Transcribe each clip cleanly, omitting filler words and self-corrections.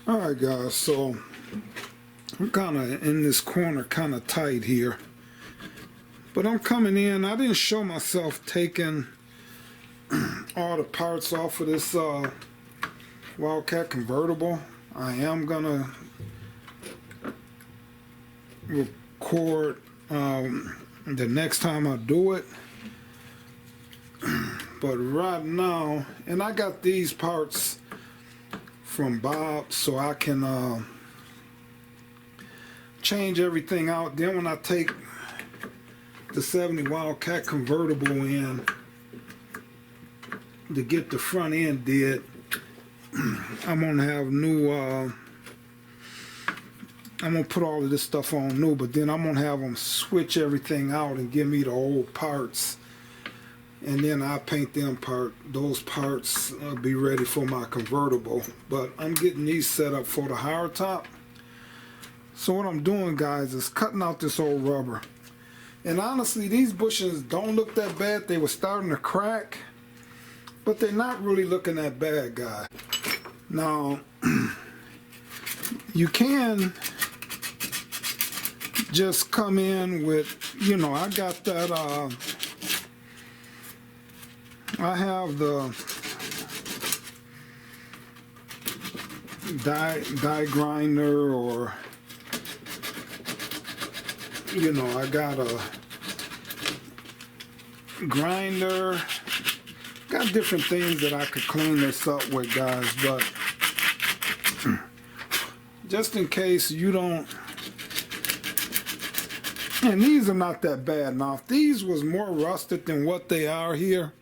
Alright guys, so I'm kind of in this corner kind of tight here, but I'm coming in. I didn't show myself taking all the parts off of this Wildcat convertible. I am gonna record the next time I do it, but right now, and I got these parts from Bob, so I can change everything out. Then when I take the 70 Wildcat convertible in to get the front end did, I'm gonna have new I'm gonna put all of this stuff on new, but then I'm gonna have them switch everything out and give me the old parts, and then I paint those parts be ready for my convertible. But I'm getting these set up for the hard top. So what I'm doing, guys, is cutting out this old rubber. And honestly, these bushings don't look that bad. They were starting to crack, but they're not really looking that bad, guys. Now, you can just come in with, you know, I got that, I have the die grinder, or, you know, I got a grinder. Got different things that I could clean this up with, guys, but just in case you don't. And these are not that bad. Now, if these was more rusted than what they are here,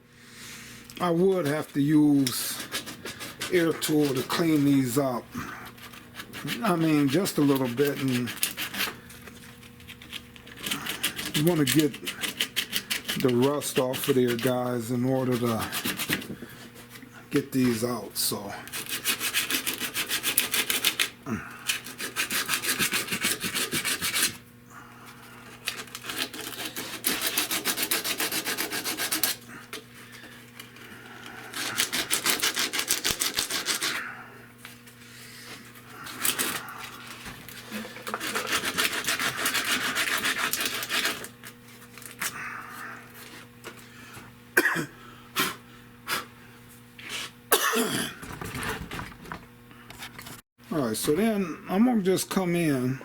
I would have to use air tool to clean these up. I mean, just a little bit, and you want to get the rust off of there, guys, in order to get these out. So alright, so then I'm gonna just come in.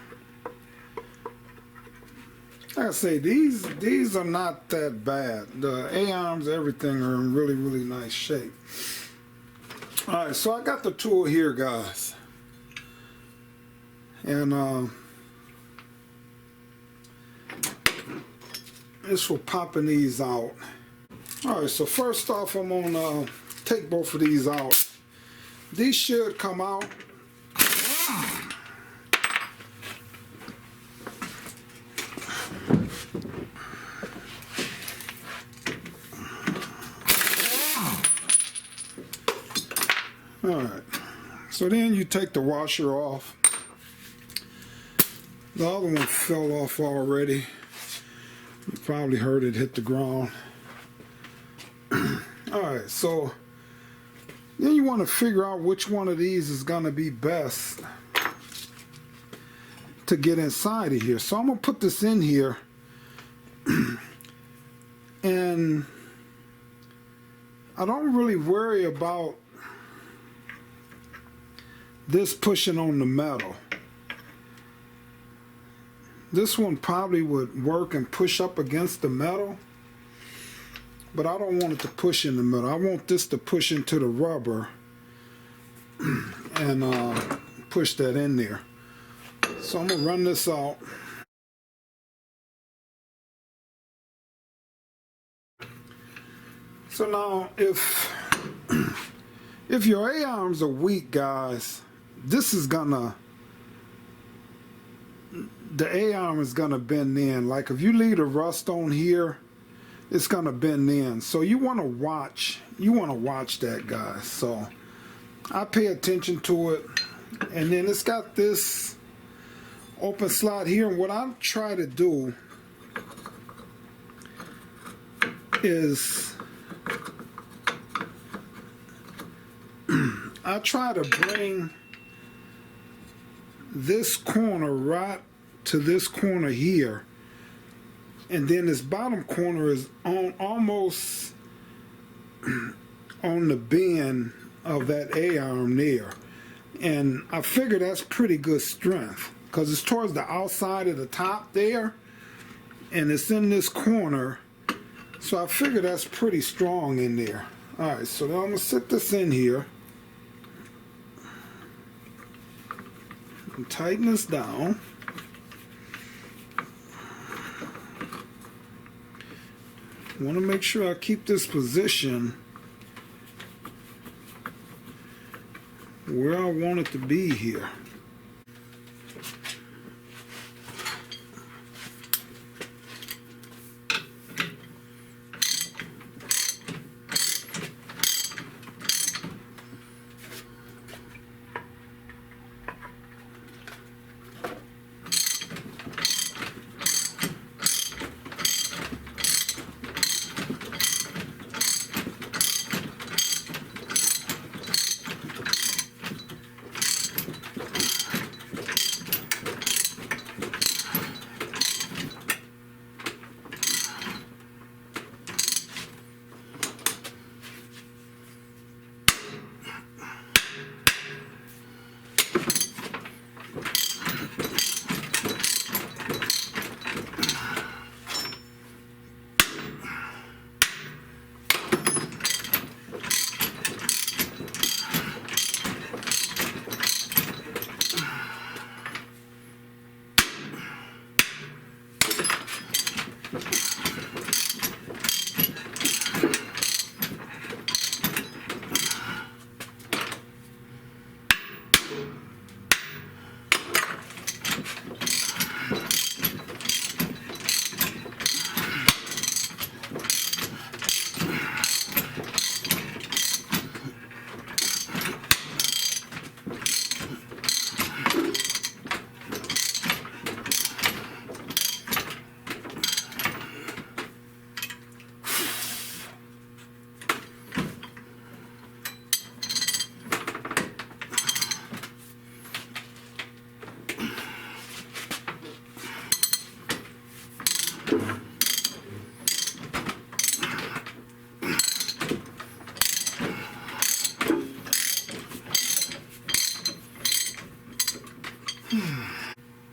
Like I say, these are not that bad. The A-arms, everything are in really, really nice shape. Alright, so I got the tool here, guys. And it's for popping these out. Alright, so first off, I'm gonna take both of these out. These should come out. Alright, so then you take the washer off. The other one fell off already. You probably heard it hit the ground. Alright, so then you want to figure out which one of these is going to be best to get inside of here. So I'm going to put this in here, and I don't really worry about this pushing on the metal. This one probably would work and push up against the metal, but I don't want it to push in the metal. I want this to push into the rubber and push that in there. So I'm gonna run this out. So now, if your A-arms are weak, guys, this is gonna, the A-arm is gonna bend in. Like if you leave the rust on here, it's gonna bend in. So you wanna watch that, guys. So I pay attention to it. And then it's got this open slot here, and what I try to do is I try to bring this corner right to this corner here, and then this bottom corner is on almost on the bend of that A-arm there. And I figure that's pretty good strength because it's towards the outside of the top there, and it's in this corner, so I figure that's pretty strong in there. Alright, so now I'm going to sit this in here and tighten this down. I want to make sure I keep this position where I want it to be here.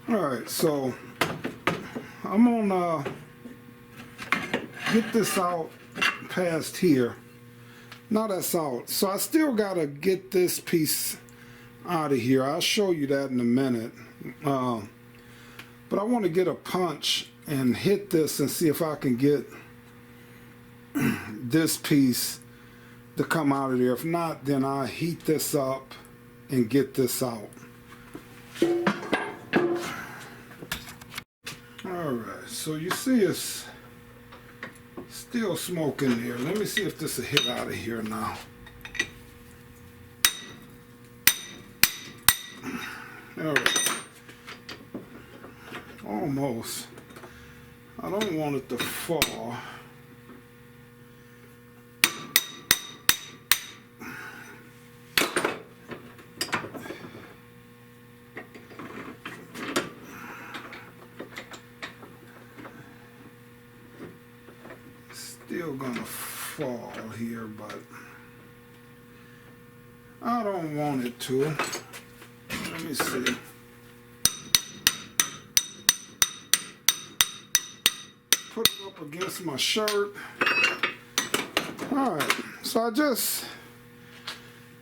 Alright, so I'm gonna get this out past here. Now that's out. So I still gotta get this piece out of here. I'll show you that in a minute. But I want to get a punch and hit this and see if I can get this piece to come out of there. If not, then I heat this up and get this out. Alright, so you see it's still smoking there. Let me see if this will hit out of here now. Alright. Almost. I don't want it to fall. Still gonna fall here, but I don't want it to. Let me see. Put it up against my shirt. Alright, so I just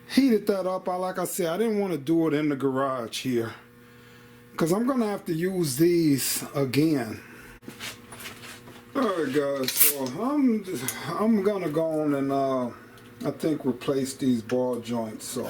heated that up. Like I said, I didn't want to do it in the garage here because I'm gonna have to use these again. Alright guys, so I'm gonna go on and I think replace these ball joints. So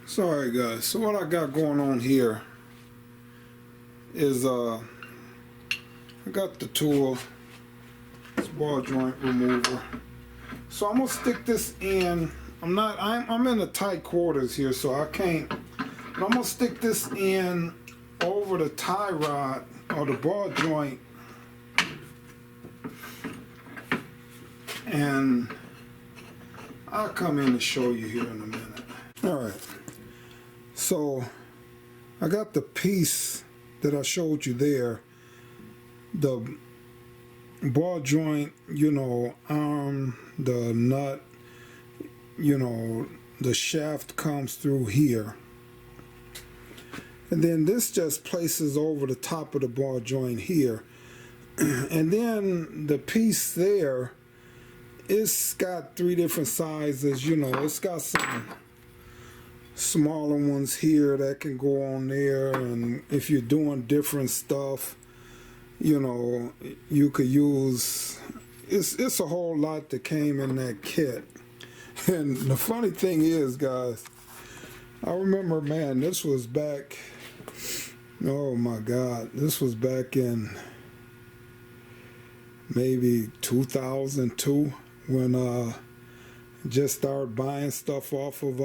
sorry guys, so what I got going on here is I got the tool, it's ball joint remover. So I'm gonna stick this in. I'm in the tight quarters here, so I can't. But I'm gonna stick this in over the tie rod or the ball joint, and I'll come in and show you here in a minute. All right, so I got the piece that I showed you there, the ball joint, you know, arm, the nut, you know, the shaft comes through here. And then this just places over the top of the ball joint here. And then the piece there, it's got 3 different sizes, you know, it's got some smaller ones here that can go on there, and if you're doing different stuff, you know, you could use, it's a whole lot that came in that kit. And the funny thing is, guys, I remember, man, this was back, oh my God, this was back in maybe 2002 when just started buying stuff off of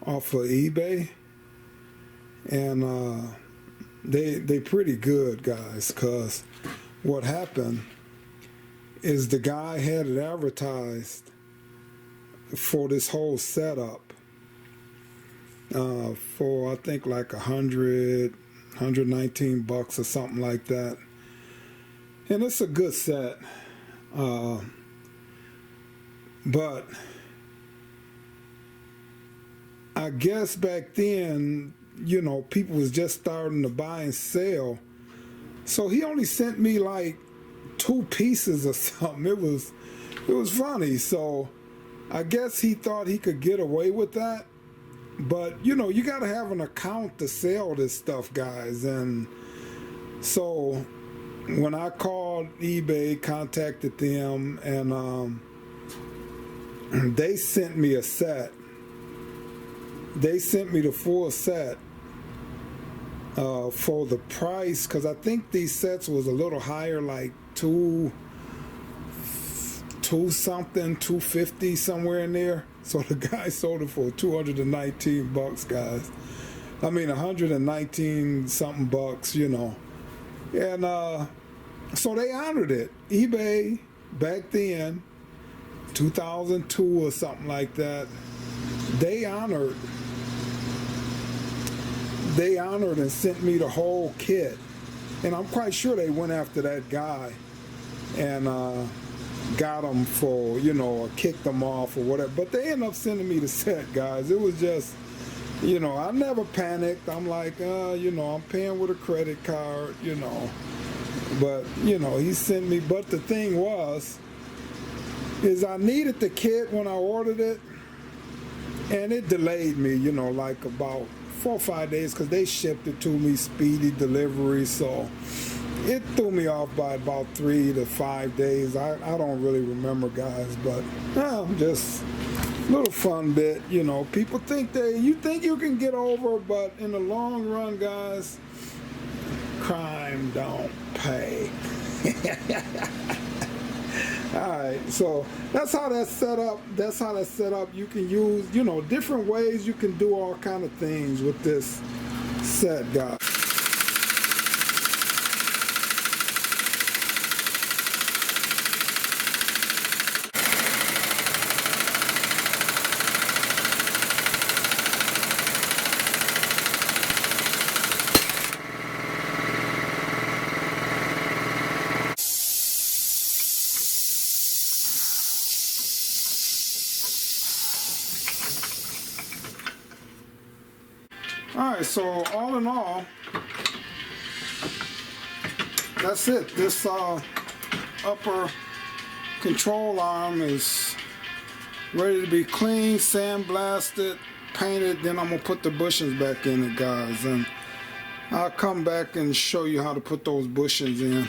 eBay, and they pretty good, guys, because what happened is the guy had it advertised for this whole setup for I think like $119 or something like that, and it's a good set, but I guess back then, you know, people was just starting to buy and sell, so he only sent me like 2 pieces or something. It was funny. So I guess he thought he could get away with that, but you know, you got to have an account to sell this stuff, guys. And so when I called eBay, contacted them, and they sent me a set. They sent me the full set for the price, because I think these sets was a little higher, like two something, $250 somewhere in there. So the guy sold it for $219, guys. I mean 119 something bucks, you know. And so they honored it. eBay back then, 2002 or something like that, they honored and sent me the whole kit. And I'm quite sure they went after that guy and got him for, you know, or kicked him off or whatever. But they ended up sending me the set, guys. It was just, you know, I never panicked. I'm like, you know, I'm paying with a credit card, you know. But, you know, he sent me. But the thing is I needed the kit when I ordered it. And it delayed me, you know, like about 4 or 5 days, because they shipped it to me, speedy delivery. So it threw me off by about 3 to 5 days. I don't really remember, guys, but just a little fun bit. You know, people think you think you can get over, but in the long run, guys, crime don't pay. Alright, so that's how that's set up. That's how that's set up. You can use, you know, different ways you can do all kind of things with this set, guys. Alright, so all in all, that's it. This upper control arm is ready to be cleaned, sandblasted, painted. Then I'm going to put the bushings back in it, guys. And I'll come back and show you how to put those bushings in.